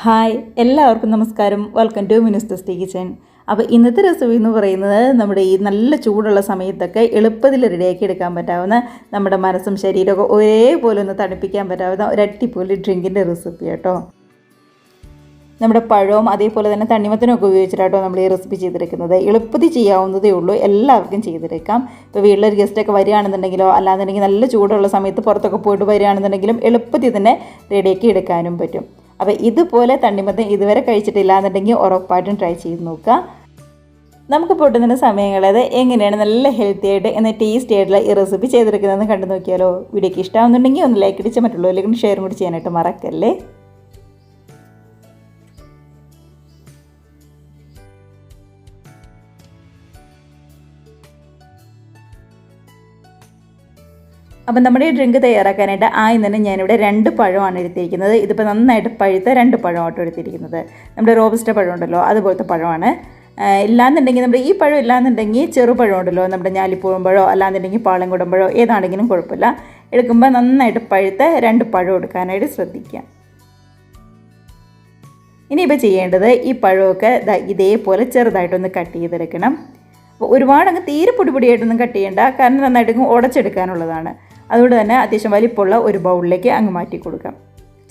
Hi എല്ലാവർക്കും നമസ്കാരം. Welcome to Minu's tasty kitchen. അപ്പോൾ ഇന്നത്തെ റെസിപ്പി എന്ന് പറയുന്നത് നമ്മുടെ ഈ നല്ല ചൂടുള്ള സമയത്തൊക്കെ എളുപ്പത്തിൽ റെഡിയാക്കി എടുക്കാൻ പറ്റാവുന്ന നമ്മുടെ മനസ്സും ശരീരമൊക്കെ ഒരേപോലെ ഒന്ന് തണുപ്പിക്കാൻ പറ്റാവുന്ന ഒരു അടിപൊളി ഡ്രിങ്കിൻ്റെ റെസിപ്പി കേട്ടോ. നമ്മുടെ പഴവും അതേപോലെ തന്നെ തണ്ണിമത്തനൊക്കെ ഉപയോഗിച്ചിട്ടാട്ടോ നമ്മൾ ഈ റെസിപ്പി ചെയ്തെടുക്കുന്നത്. എളുപ്പത്തിൽ ചെയ്യാവുന്നതേ ഉള്ളൂ, എല്ലാവർക്കും ചെയ്തെടുക്കാം. ഇപ്പോൾ വീട്ടിലൊരു ഗസ്റ്റൊക്കെ വരികയാണെന്നുണ്ടെങ്കിലോ അല്ലാന്നുണ്ടെങ്കിൽ നല്ല ചൂടുള്ള സമയത്ത് പുറത്തൊക്കെ പോയിട്ട് വരികയാണെന്നുണ്ടെങ്കിലും എളുപ്പത്തിൽ തന്നെ റെഡിയാക്കി എടുക്കാനും പറ്റും. അപ്പോൾ ഇതുപോലെ തണ്ണിമത്തൻ ഇതുവരെ കഴിച്ചിട്ടില്ല എന്നുണ്ടെങ്കിൽ ഉറപ്പായിട്ടും ട്രൈ ചെയ്ത് നോക്കുക. നമുക്ക് പൊട്ടുന്ന സമയങ്ങളത് എങ്ങനെയാണ് നല്ല ഹെൽത്തി ആയിട്ട് എന്ന ടേസ്റ്റി ആയിട്ടുള്ള ഈ റെസിപ്പി ചെയ്തെടുക്കുന്നതെന്ന് കണ്ടു നോക്കിയാലോ. വീഡിയോക്ക് ഇഷ്ടമാകുന്നുണ്ടെങ്കിൽ ഒന്ന് ലൈക്ക് അടിച്ച് മറ്റുള്ളവരിലേക്കും ഷെയറും കൂടി ചെയ്യാനായിട്ട് മറക്കല്ലേ. അപ്പം നമ്മുടെ ഈ ഡ്രിങ്ക് തയ്യാറാക്കാനായിട്ട് ആദ്യം തന്നെ ഞാനിവിടെ 2 പഴമാണ് എടുത്തിരിക്കുന്നത്. ഇതിപ്പോൾ നന്നായിട്ട് പഴുത്ത 2 പഴമാട്ടോ എടുത്തിരിക്കുന്നത്. നമ്മുടെ റോബസ്റ്റ പഴം ഉണ്ടല്ലോ അതുപോലത്തെ പഴമാണ്. ഇല്ലാന്നുണ്ടെങ്കിൽ നമ്മുടെ ഈ പഴം ഇല്ലാന്നുണ്ടെങ്കിൽ ചെറുപഴം ഉണ്ടല്ലോ, നമ്മുടെ ഞാലിപ്പൂവമ്പഴോ അല്ലാന്നുണ്ടെങ്കിൽ പാളംകുടമ്പഴോ ഏതാണെങ്കിലും കുഴപ്പമില്ല. എടുക്കുമ്പോൾ നന്നായിട്ട് പഴുത്ത 2 പഴം എടുക്കാനായിട്ട് ശ്രദ്ധിക്കുക. ഇനിയിപ്പോൾ ചെയ്യേണ്ടത് ഈ പഴമൊക്കെ ഇതേപോലെ ചെറുതായിട്ടൊന്ന് കട്ട് ചെയ്തെടുക്കണം. അപ്പോൾ ഒരുപാട് അങ്ങ് തീരെ പൊടിയായിട്ടൊന്നും കട്ട് ചെയ്യേണ്ട, കാരണം നന്നായിട്ട് ഉടച്ചെടുക്കാനുള്ളതാണ്. അതുകൊണ്ട് തന്നെ അത്യാവശ്യം വലിപ്പമുള്ള ഒരു ബൗളിലേക്ക് അങ്ങ് മാറ്റി കൊടുക്കാം.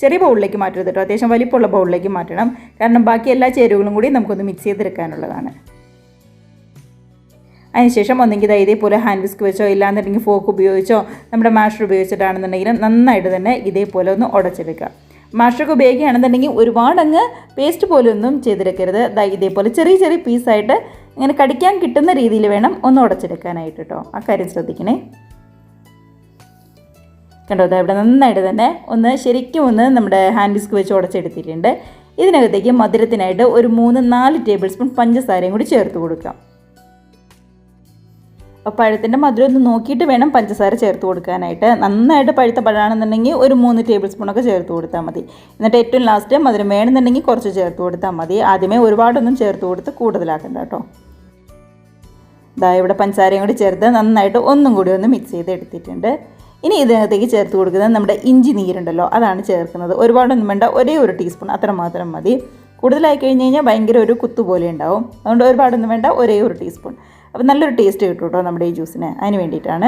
ചെറിയ ബൗളിലേക്ക് മാറ്റരുത് കേട്ടോ, അത്യാവശ്യം വലിപ്പമുള്ള ബൗളിലേക്ക് മാറ്റണം. കാരണം ബാക്കി എല്ലാ ചേരുവകളും കൂടി നമുക്കൊന്ന് മിക്സ് ചെയ്തെടുക്കാനുള്ളതാണ്. അതിനുശേഷം ഒന്നെങ്കിൽ ഇതേപോലെ ഹാൻഡ് വിസ്ക് വെച്ചോ ഇല്ലാന്നുണ്ടെങ്കിൽ ഫോക്ക് ഉപയോഗിച്ചോ നമ്മുടെ മാഷർ ഉപയോഗിച്ചിട്ടാണെന്നുണ്ടെങ്കിലും നന്നായിട്ട് തന്നെ ഇതേപോലെ ഒന്ന് ഉടച്ചെടുക്കുക. മാഷറൊക്കെ ഉപയോഗിക്കുകയാണെന്നുണ്ടെങ്കിൽ ഒരുപാടങ്ങ് പേസ്റ്റ് പോലെ ഒന്നും ചെയ്തെടുക്കരുത്. ഇതേപോലെ ചെറിയ ചെറിയ പീസായിട്ട് ഇങ്ങനെ കടിക്കാൻ കിട്ടുന്ന രീതിയിൽ വേണം ഒന്ന് ഉടച്ചെടുക്കാനായിട്ട് കേട്ടോ. ആ കാര്യം ശ്രദ്ധിക്കണേ. കണ്ടോ, ഇവിടെ നന്നായിട്ട് തന്നെ ശരിക്കും നമ്മുടെ ഹാൻഡ് വിസ്ക് വെച്ച് ഉടച്ചെടുത്തിട്ടുണ്ട്. ഇതിനകത്തേക്ക് മധുരത്തിനായിട്ട് ഒരു 3-4 ടേബിൾ സ്പൂൺ പഞ്ചസാരയും കൂടി ചേർത്ത് കൊടുക്കാം. അപ്പോൾ പഴത്തിൻ്റെ മധുരം ഒന്ന് നോക്കിയിട്ട് വേണം പഞ്ചസാര ചേർത്ത് കൊടുക്കാനായിട്ട്. നന്നായിട്ട് പഴുത്ത പഴമാണെന്നുണ്ടെങ്കിൽ ഒരു 3 ടേബിൾ സ്പൂണൊക്കെ ചേർത്ത് കൊടുത്താൽ മതി. എന്നിട്ട് ഏറ്റവും ലാസ്റ്റ് മധുരം വേണമെന്നുണ്ടെങ്കിൽ കുറച്ച് ചേർത്ത് കൊടുത്താൽ മതി. ആദ്യമേ ഒരുപാടൊന്നും ചേർത്ത് കൊടുത്ത് കൂടുതലാക്കണ്ട കേട്ടോ. ഇവിടെ പഞ്ചസാരയും കൂടി ചേർത്ത് നന്നായിട്ട് ഒന്നും കൂടി ഒന്ന് മിക്സ് ചെയ്ത് എടുത്തിട്ടുണ്ട്. ഇനി ഇതിനകത്തേക്ക് ചേർത്ത് കൊടുക്കുന്നത് നമ്മുടെ ഇഞ്ചി നീരുണ്ടല്ലോ അതാണ് ചേർക്കുന്നത്. ഒരുപാടൊന്നും വേണ്ട, ഒരേ ഒരു ടീസ്പൂൺ അത്ര മാത്രം മതി. കൂടുതലായി കഴിഞ്ഞ് കഴിഞ്ഞാൽ ഭയങ്കര ഒരു കുത്തുപോലെ ഉണ്ടാവും. അതുകൊണ്ട് ഒരുപാടൊന്നും വേണ്ട, ഒരേ ഒരു ടീസ്പൂൺ. അപ്പോൾ നല്ലൊരു ടേസ്റ്റ് കിട്ടും കേട്ടോ നമ്മുടെ ഈ ജ്യൂസിന്. അതിന് വേണ്ടിയിട്ടാണ്.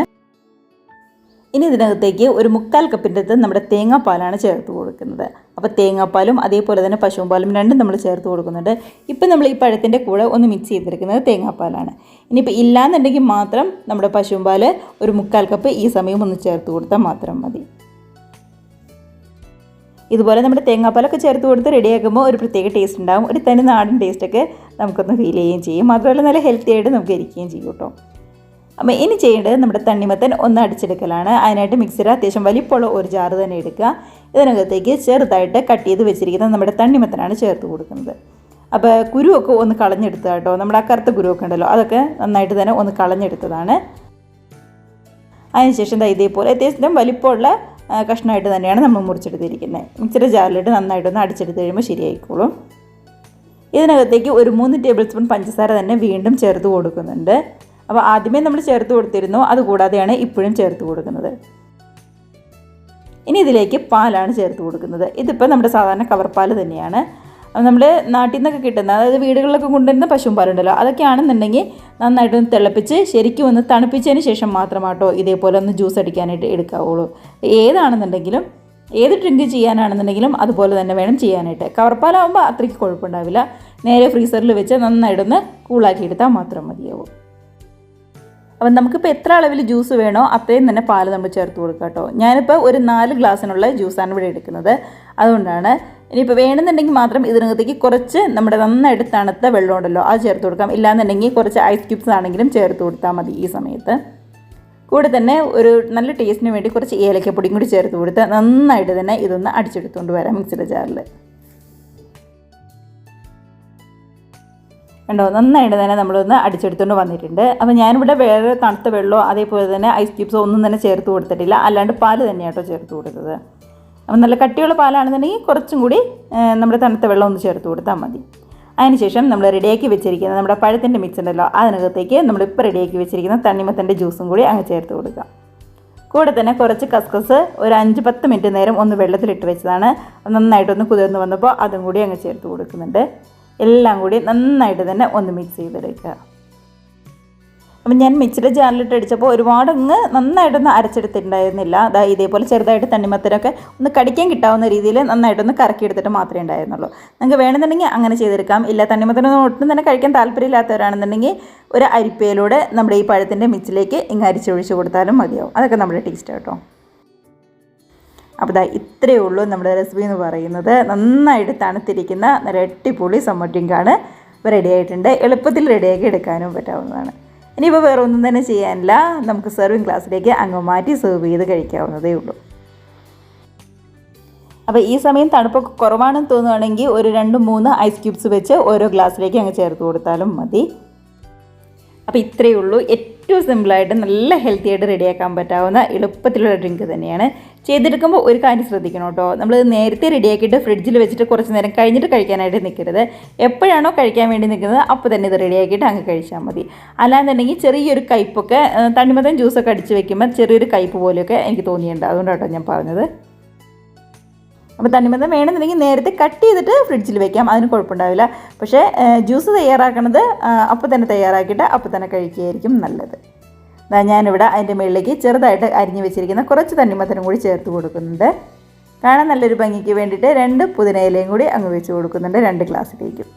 ഇനി ഇതിനകത്തേക്ക് ഒരു 1/4 കപ്പിൻ്റെ അടുത്ത് നമ്മുടെ തേങ്ങാപ്പാലാണ് ചേർത്ത് കൊടുക്കുന്നത്. അപ്പോൾ തേങ്ങാപ്പാലും അതേപോലെ തന്നെ പശുവും പാലും രണ്ടും നമ്മൾ ചേർത്ത് കൊടുക്കുന്നുണ്ട്. ഇപ്പം നമ്മൾ ഈ പഴത്തിൻ്റെ കൂടെ ഒന്ന് മിക്സ് ചെയ്തെടുക്കുന്നത് തേങ്ങാപ്പാലാണ്. ഇനിയിപ്പോൾ ഇല്ലാന്നുണ്ടെങ്കിൽ മാത്രം നമ്മുടെ പശുവും പാല് ഒരു 1/4 കപ്പ് ഈ സമയം ഒന്ന് ചേർത്ത് കൊടുത്താൽ മാത്രം മതി. ഇതുപോലെ നമ്മുടെ തേങ്ങാപ്പാലൊക്കെ ചേർത്ത് കൊടുത്ത് റെഡിയാക്കുമ്പോൾ ഒരു പ്രത്യേക ടേസ്റ്റ് ഉണ്ടാകും. ഒരു തനി നാടൻ ടേസ്റ്റൊക്കെ നമുക്കൊന്ന് ഫീൽ ചെയ്യുകയും ചെയ്യും. മാത്രമല്ല നല്ല ഹെൽത്തി ആയിട്ട് നമുക്ക് ഇരിക്കുകയും ചെയ്യും കേട്ടോ. അപ്പോൾ ഇനി ചെയ്യേണ്ടത് നമ്മുടെ തണ്ണിമത്തൻ ഒന്ന് അടിച്ചെടുക്കലാണ്. അതിനായിട്ട് മിക്സിയിൽ അത്യാവശ്യം വലിപ്പമുള്ള ഒരു ജാറ് തന്നെ എടുക്കുക. ഇതിനകത്തേക്ക് ചെറുതായിട്ട് കട്ട് ചെയ്ത് വെച്ചിരിക്കുന്ന നമ്മുടെ തണ്ണിമത്തനാണ് ചേർത്ത് കൊടുക്കുന്നത്. അപ്പോൾ കുരുവൊക്കെ ഒന്ന് കളഞ്ഞെടുത്തത് കേട്ടോ. നമ്മുടെ ആ കറുത്ത കുരുവൊക്കെ ഉണ്ടല്ലോ അതൊക്കെ നന്നായിട്ട് തന്നെ ഒന്ന് കളഞ്ഞെടുത്തതാണ്. അതിനുശേഷം ഇതേപോലെ അത്യാവശ്യം വലിപ്പമുള്ള കഷ്ണമായിട്ട് തന്നെയാണ് നമ്മൾ മുറിച്ചെടുത്തിരിക്കുന്നത്. മിക്സിയുടെ ജാറിലിട്ട് നന്നായിട്ടൊന്ന് അടിച്ചെടുത്ത് കഴിയുമ്പോൾ ശരിയായിക്കോളും. ഇതിനകത്തേക്ക് ഒരു 3 ടേബിൾ സ്പൂൺ പഞ്ചസാര തന്നെ വീണ്ടും ചേർത്ത് കൊടുക്കുന്നുണ്ട്. അപ്പോൾ ആദ്യമേ നമ്മൾ ചേർത്ത് കൊടുത്തിരുന്നു, അതുകൂടാതെയാണ് ഇപ്പോഴും ചേർത്ത് കൊടുക്കുന്നത്. ഇനി ഇതിലേക്ക് പാലാണ് ചേർത്ത് കൊടുക്കുന്നത്. ഇതിപ്പോൾ നമ്മുടെ സാധാരണ കവർ പാൽ തന്നെയാണ്. നമ്മൾ നാട്ടിൽ നിന്നൊക്കെ കിട്ടുന്ന, അതായത് വീടുകളിലൊക്കെ കൊണ്ടുവരുന്ന പശുവും പാലുണ്ടല്ലോ അതൊക്കെയാണെന്നുണ്ടെങ്കിൽ നന്നായിട്ടൊന്ന് തിളപ്പിച്ച് ശരിക്കും ഒന്ന് തണുപ്പിച്ചതിന് ശേഷം മാത്രമാട്ടോ ഇതേപോലെ ഒന്ന് ജ്യൂസ് അടിക്കാനായിട്ട് എടുക്കാവുള്ളൂ. ഏതാണെന്നുണ്ടെങ്കിലും ഏത് ഡ്രിങ്ക് ചെയ്യാനാണെന്നുണ്ടെങ്കിലും അതുപോലെ തന്നെ വേണം ചെയ്യാനായിട്ട്. കവർപ്പാലാവുമ്പോൾ അത്രയ്ക്ക് കുഴപ്പമുണ്ടാവില്ല. നേരെ ഫ്രീസറിൽ വെച്ച് നന്നായിട്ടൊന്ന് കൂളാക്കി എടുത്താൽ മാത്രം മതിയാവും. അപ്പം നമുക്കിപ്പോൾ എത്ര അളവിൽ ജ്യൂസ് വേണോ അത്രയും തന്നെ പാൽ നമ്മൾ ചേർത്ത് കൊടുക്കുക കേട്ടോ. ഞാനിപ്പോൾ ഒരു 4 ഗ്ലാസ്സിനുള്ള ജ്യൂസാണ് ഇവിടെ എടുക്കുന്നത്. അതുകൊണ്ടാണ്. ഇനിയിപ്പോൾ വേണമെന്നുണ്ടെങ്കിൽ മാത്രം ഇതിനകത്തേക്ക് കുറച്ച് നമ്മുടെ നന്നായിട്ട് തണുത്ത വെള്ളം ഉണ്ടല്ലോ അത് ചേർത്ത് കൊടുക്കാം. ഇല്ലാന്നുണ്ടെങ്കിൽ കുറച്ച് ഐസ് ക്യൂബ്സ് ആണെങ്കിലും ചേർത്ത് കൊടുത്താൽ മതി ഈ സമയത്ത്. കൂടെ തന്നെ ഒരു നല്ല ടേസ്റ്റിന് വേണ്ടി കുറച്ച് ഏലക്കപ്പൊടിയും കൂടി ചേർത്ത് കൊടുത്ത് നന്നായിട്ട് തന്നെ ഇതൊന്ന് അടിച്ചെടുത്തുകൊണ്ട് വരാം മിക്സിയുടെ ജാറിൽ. കണ്ടോ, നന്നായിട്ട് തന്നെ നമ്മളൊന്ന് അടിച്ചെടുത്തുകൊണ്ട് വന്നിട്ടുണ്ട്. അപ്പോൾ ഞാനിവിടെ വേറെ തണുത്ത വെള്ളമോ അതേപോലെ തന്നെ ഐസ് ക്യൂബ്സോ ഒന്നും തന്നെ ചേർത്ത് കൊടുത്തിട്ടില്ല. അല്ലാണ്ട് പാല് തന്നെയാട്ടോ ചേർത്ത് കൊടുത്തത്. അപ്പോൾ നല്ല കട്ടിയുള്ള പാലാണെന്നുണ്ടെങ്കിൽ കുറച്ചും കൂടി നമ്മുടെ തണുത്ത വെള്ളം ഒന്ന് ചേർത്ത് കൊടുത്താൽ മതി. അതിനുശേഷം നമ്മൾ റെഡിയാക്കി വെച്ചിരിക്കുന്ന നമ്മുടെ പഴത്തിൻ്റെ മിക്സ് ഉണ്ടല്ലോ അതിനകത്തേക്ക് നമ്മളിപ്പോൾ റെഡിയാക്കി വെച്ചിരിക്കുന്ന തണ്ണിമത്തൻ്റെ ജ്യൂസും കൂടി അങ്ങ് ചേർത്ത് കൊടുക്കാം. കൂടെ തന്നെ കുറച്ച് കസ്കസ് ഒരു 5-10 മിനിറ്റ് നേരം ഒന്ന് വെള്ളത്തിലിട്ട് വെച്ചതാണ്. നന്നായിട്ടൊന്ന് കുതിർന്ന് വന്നപ്പോൾ അതും കൂടി അങ്ങ് ചേർത്ത് കൊടുക്കുന്നുണ്ട്. എല്ലാം കൂടി നന്നായിട്ട് തന്നെ ഒന്ന് മിക്സ് ചെയ്തെടുക്കുക. അപ്പം ഞാൻ മിക്സിയുടെ ജാറിലിട്ട് അടിച്ചപ്പോൾ ഒരുപാട് അങ്ങ് നന്നായിട്ടൊന്ന് അരച്ചെടുത്തിട്ടുണ്ടായിരുന്നില്ല. അതായത് ഇതേപോലെ ചെറുതായിട്ട് തണ്ണിമത്തനൊക്കെ ഒന്ന് കടിക്കാൻ കിട്ടാവുന്ന രീതിയിൽ നന്നായിട്ടൊന്ന് കറക്കിയെടുത്തിട്ട് മാത്രമേ ഉണ്ടായിരുന്നുള്ളൂ. നിങ്ങൾക്ക് വേണമെന്നുണ്ടെങ്കിൽ അങ്ങനെ ചെയ്തെടുക്കാം. ഇല്ല, തണ്ണിമത്തനൊന്നും ഒട്ടും തന്നെ കഴിക്കാൻ താല്പര്യമില്ലാത്തവരാണെന്നുണ്ടെങ്കിൽ ഒരു അരിപ്പയിലൂടെ നമ്മുടെ ഈ പഴത്തിൻ്റെ മിക്സിലേക്ക് ഇങ്ങ് അരിച്ചൊഴിച്ച് കൊടുത്താലും മതിയാവും. അതൊക്കെ നമ്മുടെ ടേസ്റ്റ് കേട്ടോ. അപ്പോൾ ഇതാ ഇത്രയേ ഉള്ളൂ നമ്മുടെ റെസിപ്പി എന്ന് പറയുന്നത്. നന്നായിട്ട് തണുത്തിരിക്കുന്ന നല്ല അടിപൊളി സമ്മർ ഡ്രിങ്കാണ് റെഡി ആയിട്ടുണ്ട്. എളുപ്പത്തിൽ റെഡിയാക്കി എടുക്കാനും പറ്റാവുന്നതാണ്. ഇനിയിപ്പോൾ വേറെ ഒന്നും തന്നെ ചെയ്യാനില്ല. നമുക്ക് സെർവിങ് ഗ്ലാസ്സിലേക്ക് അങ്ങ് മാറ്റി സെർവ് ചെയ്ത് കഴിക്കാവുന്നതേ ഉള്ളൂ. അപ്പോൾ ഈ സമയം തണുപ്പൊക്കെ കുറവാണെന്ന് തോന്നുകയാണെങ്കിൽ ഒരു 2-3 ഐസ് ക്യൂബ്സ് വെച്ച് ഓരോ ഗ്ലാസ്സിലേക്ക് അങ്ങ് ചേർത്ത് കൊടുത്താലും മതി. അപ്പോൾ ഇത്രയേ ഉള്ളൂ. ഏറ്റവും സിമ്പിളായിട്ട് നല്ല ഹെൽത്തി ആയിട്ട് റെഡിയാക്കാൻ പറ്റാവുന്ന എളുപ്പത്തിലുള്ള ഡ്രിങ്ക് തന്നെയാണ്. ചെയ്തെടുക്കുമ്പോൾ ഒരു കാര്യം ശ്രദ്ധിക്കണം കേട്ടോ. നമ്മൾ നേരത്തെ റെഡിയാക്കിയിട്ട് ഫ്രിഡ്ജിൽ വെച്ചിട്ട് കുറച്ച് നേരം കഴിഞ്ഞിട്ട് കഴിക്കാനായിട്ട് നിൽക്കരുത്. എപ്പോഴാണോ കഴിക്കാൻ വേണ്ടി നിൽക്കുന്നത് അപ്പോൾ തന്നെ ഇത് റെഡിയാക്കിയിട്ട് അങ്ങ് കഴിച്ചാൽ മതി. അല്ലാന്നുണ്ടെങ്കിൽ ചെറിയൊരു കയ്പ്പൊക്കെ തണ്ണിമത്തൻ ജ്യൂസൊക്കെ അടിച്ച് വെക്കുമ്പോൾ ചെറിയൊരു കയ്പ്പ് പോലെയൊക്കെ എനിക്ക് തോന്നിയിട്ടുണ്ട്. അതുകൊണ്ടാട്ടോ ഞാൻ പറഞ്ഞത്. അപ്പോൾ തണ്ണിമത്തൻ വേണമെന്നുണ്ടെങ്കിൽ നേരത്തെ കട്ട് ചെയ്തിട്ട് ഫ്രിഡ്ജിൽ വെക്കാം, അതിന് കുഴപ്പമുണ്ടാവില്ല. പക്ഷേ ജ്യൂസ് തയ്യാറാക്കണത് അപ്പോൾ തന്നെ തയ്യാറാക്കിയിട്ട് അപ്പോൾ തന്നെ കഴിക്കുകയായിരിക്കും നല്ലത്. ഞാനിവിടെ അതിൻ്റെ മുകളിലേക്ക് ചെറുതായിട്ട് അരിഞ്ഞ് വെച്ചിരിക്കുന്ന കുറച്ച് തണ്ണിമത്തനും കൂടി ചേർത്ത് കൊടുക്കുന്നുണ്ട്. കാണാൻ നല്ലൊരു ഭംഗിക്ക് വേണ്ടിയിട്ട് 2 പുതിനയിലയും കൂടി അങ്ങ് വെച്ച് കൊടുക്കുന്നുണ്ട് 2 ഗ്ലാസ്സിലേക്കും.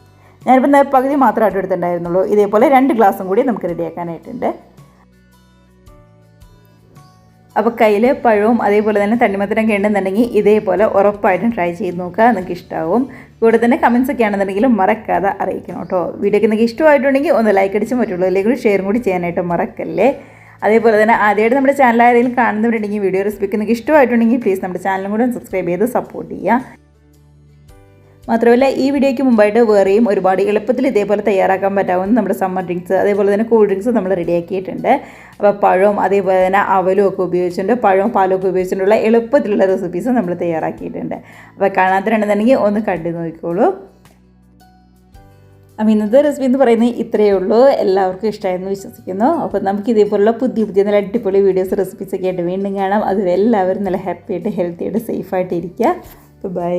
ഞാനിപ്പോൾ പകുതി മാത്രമായിട്ട് എടുത്തിട്ടുണ്ടായിരുന്നുള്ളൂ. ഇതേപോലെ 2 ഗ്ലാസും കൂടി നമുക്ക് റെഡിയാക്കാനായിട്ടുണ്ട്. അപ്പോൾ കയ്യിൽ പഴവും അതേപോലെ തന്നെ തണ്ണിമത്തനൊക്കെ ഉണ്ടെന്നുണ്ടെങ്കിൽ ഇതേപോലെ ഉറപ്പായിട്ടും ട്രൈ ചെയ്ത് നോക്കുക. നിങ്ങൾക്ക് ഇഷ്ടമാവും. കൂടെ തന്നെ കമൻസൊക്കെ ആണെന്നുണ്ടെങ്കിലും മറക്കാതെ അറിയിക്കണം കേട്ടോ. വീഡിയോക്ക് നിങ്ങൾക്ക് ഇഷ്ടമായിട്ടുണ്ടെങ്കിൽ ഒന്ന് ലൈക്ക് അടിച്ച് മറ്റുള്ളവരിലേക്ക് ഷെയറും കൂടി ചെയ്യാനായിട്ട് മറക്കല്ലേ. അതേപോലെ തന്നെ ആദ്യമായിട്ട് നമ്മുടെ ചാനൽ ആരെങ്കിലും കാണുന്നവരുണ്ടെങ്കിൽ വീഡിയോ റെസിപ്പിക്ക് നിങ്ങൾക്ക് ഇഷ്ടമായിട്ടുണ്ടെങ്കിൽ പ്ലീസ് നമ്മുടെ ചാനലും കൂടെ സബ്സ്ക്രൈബ് ചെയ്ത് സപ്പോർട്ട് ചെയ്യുക. മാത്രമല്ല ഈ വീഡിയോയ്ക്ക് മുമ്പായിട്ട് വേറെയും ഒരുപാട് എളുപ്പത്തിൽ ഇതേപോലെ തയ്യാറാക്കാൻ പറ്റാവുന്ന നമ്മുടെ സമ്മർ ഡ്രിങ്ക്സ് അതേപോലെ തന്നെ കൂൾ ഡ്രിങ്ക്സ് നമ്മൾ റെഡിയാക്കിയിട്ടുണ്ട്. അപ്പോൾ പഴവും അതേപോലെ തന്നെ അവലും ഒക്കെ ഉപയോഗിച്ചിട്ടുണ്ട്, പഴവും പാലും ഒക്കെ ഉപയോഗിച്ചിട്ടുള്ള എളുപ്പത്തിലുള്ള റെസിപ്പീസ് നമ്മൾ തയ്യാറാക്കിയിട്ടുണ്ട്. അപ്പോൾ കാണാത്തതുണ്ടെന്നുണ്ടെങ്കിൽ ഒന്ന് കണ്ടു നോക്കിക്കോളൂ. അപ്പോൾ ഇന്നത്തെ റെസിപ്പി എന്ന് പറയുന്നത് ഇത്രയേ ഉള്ളൂ. എല്ലാവർക്കും ഇഷ്ടമായെന്ന് വിശ്വസിക്കുന്നു. അപ്പോൾ നമുക്ക് ഇതേപോലുള്ള പുതിയ നല്ല അടിപൊളി വീഡിയോസ് റെസിപ്പീസൊക്കെ ആയിട്ട് വീണ്ടും കാണാം. അതുവരെ എല്ലാവരും നല്ല ഹാപ്പി ആയിട്ട് ഹെൽത്തി ആയിട്ട് സേഫായിട്ട് ഇരിക്കുക. ബൈ.